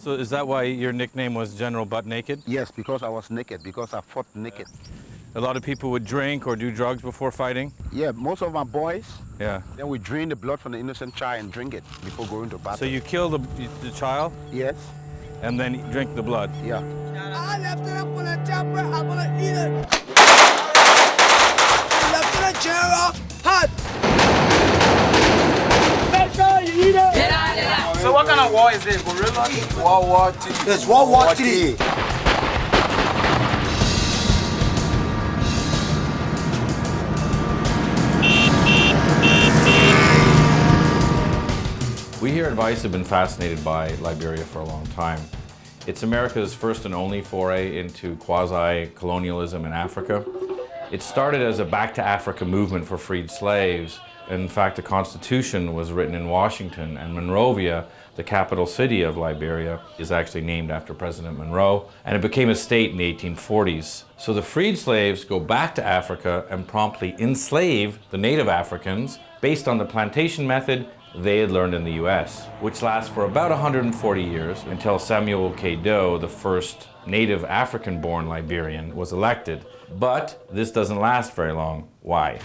So is that why your nickname was General Butt Naked? Yes, because I was naked, because I fought naked. A lot of people would drink or do drugs before fighting? Yeah, most of my boys. Yeah. Then we drain the blood from the innocent child and drink it before going to battle. So you kill the child? Yes. And then drink the blood? Yeah. I left it up on the chopper, I'm gonna eat it. Lieutenant General, hot. You eat it. So what kind of war is it? Gorilla? World War III. It's World War III. We here at VICE have been fascinated by Liberia for a long time. It's America's first and only foray into quasi-colonialism in Africa. It started as a Back to Africa movement for freed slaves. In fact, the Constitution was written in Washington, and Monrovia, the capital city of Liberia, is actually named after President Monroe, and it became a state in the 1840s. So the freed slaves go back to Africa and promptly enslave the native Africans based on the plantation method they had learned in the US, which lasts for about 140 years until Samuel K. Doe, the first native African-born Liberian, was elected. But this doesn't last very long. Why?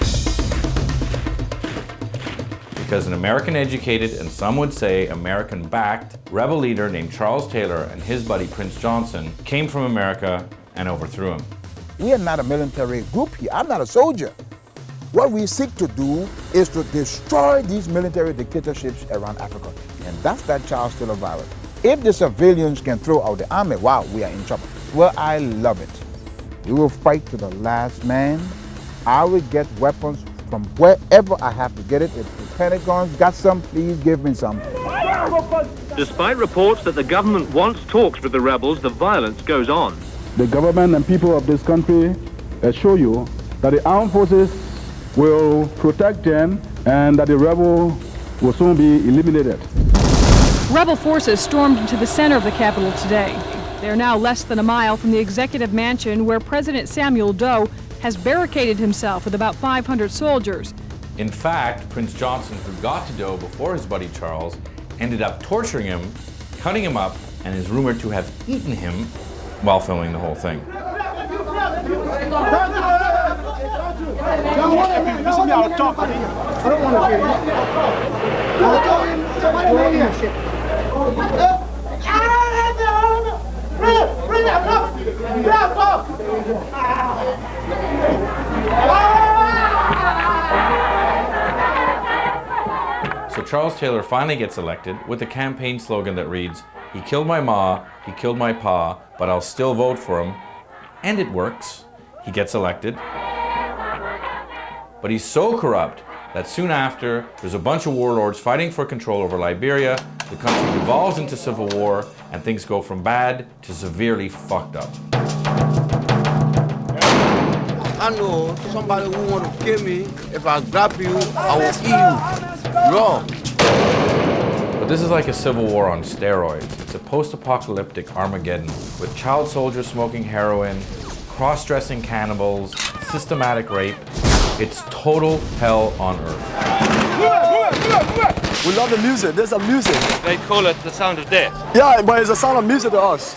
Because an American-educated, and some would say American-backed, rebel leader named Charles Taylor and his buddy Prince Johnson came from America and overthrew him. We are not a military group here. I'm not a soldier. What we seek to do is to destroy these military dictatorships around Africa. And that's that Charles Taylor virus. If the civilians can throw out the army, wow, we are in trouble. Well, I love it. We will fight to the last man. I will get weapons from wherever I have to get it. If the Pentagon's got some, please give me some. Despite reports that the government wants talks with the rebels, the violence goes on. The government and people of this country assure you that the armed forces will protect them and that the rebel will soon be eliminated. Rebel forces stormed into the center of the capital today. They are now less than a mile from the executive mansion where President Samuel Doe has barricaded himself with about 500 soldiers. In fact, Prince Johnson, who got to Doe before his buddy Charles, ended up torturing him, cutting him up, and is rumored to have eaten him while filming the whole thing. So Charles Taylor finally gets elected with a campaign slogan that reads, "He killed my ma, he killed my pa, but I'll still vote for him." And it works. He gets elected. But he's so corrupt that soon after, there's a bunch of warlords fighting for control over Liberia, the country devolves into civil war, and things go from bad to severely fucked up. I know somebody who want to kill me. If I grab you, I will eat you. Raw. But this is like a civil war on steroids. It's a post-apocalyptic Armageddon with child soldiers smoking heroin, cross-dressing cannibals, systematic rape. It's total hell on earth. We love the music. There's a music. They call it the sound of death. Yeah, but it's a sound of music to us.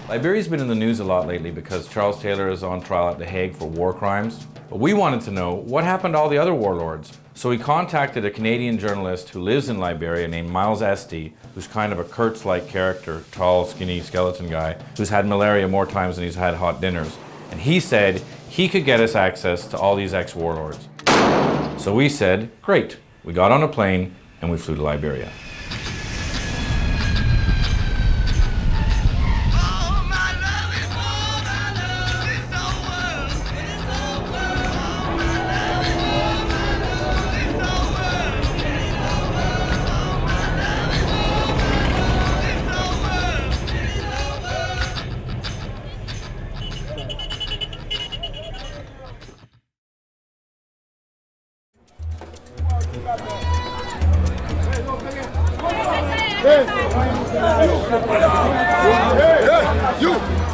Liberia's been in the news a lot lately because Charles Taylor is on trial at The Hague for war crimes. But we wanted to know what happened to all the other warlords. So we contacted a Canadian journalist who lives in Liberia named Miles Esty, who's kind of a Kurtz-like character, tall, skinny, skeleton guy, who's had malaria more times than he's had hot dinners. And he said he could get us access to all these ex-warlords. So we said, great. We got on a plane and we flew to Liberia.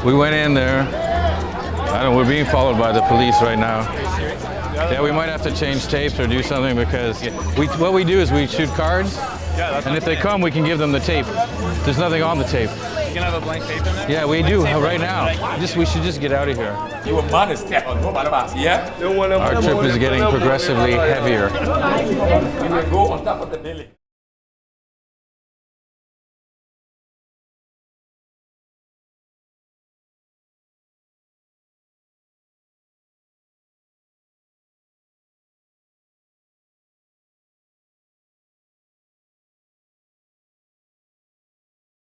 We went in there, I don't know, we're being followed by the police right now. Yeah, we might have to change tapes or do something because what we do is we shoot cards, and if they come, we can give them the tape. There's nothing on the tape. You can have a blank tape in there? Yeah, we do right now. We should just get out of here. You a man step on yeah? Our trip is getting progressively heavier. You will go on top of the building.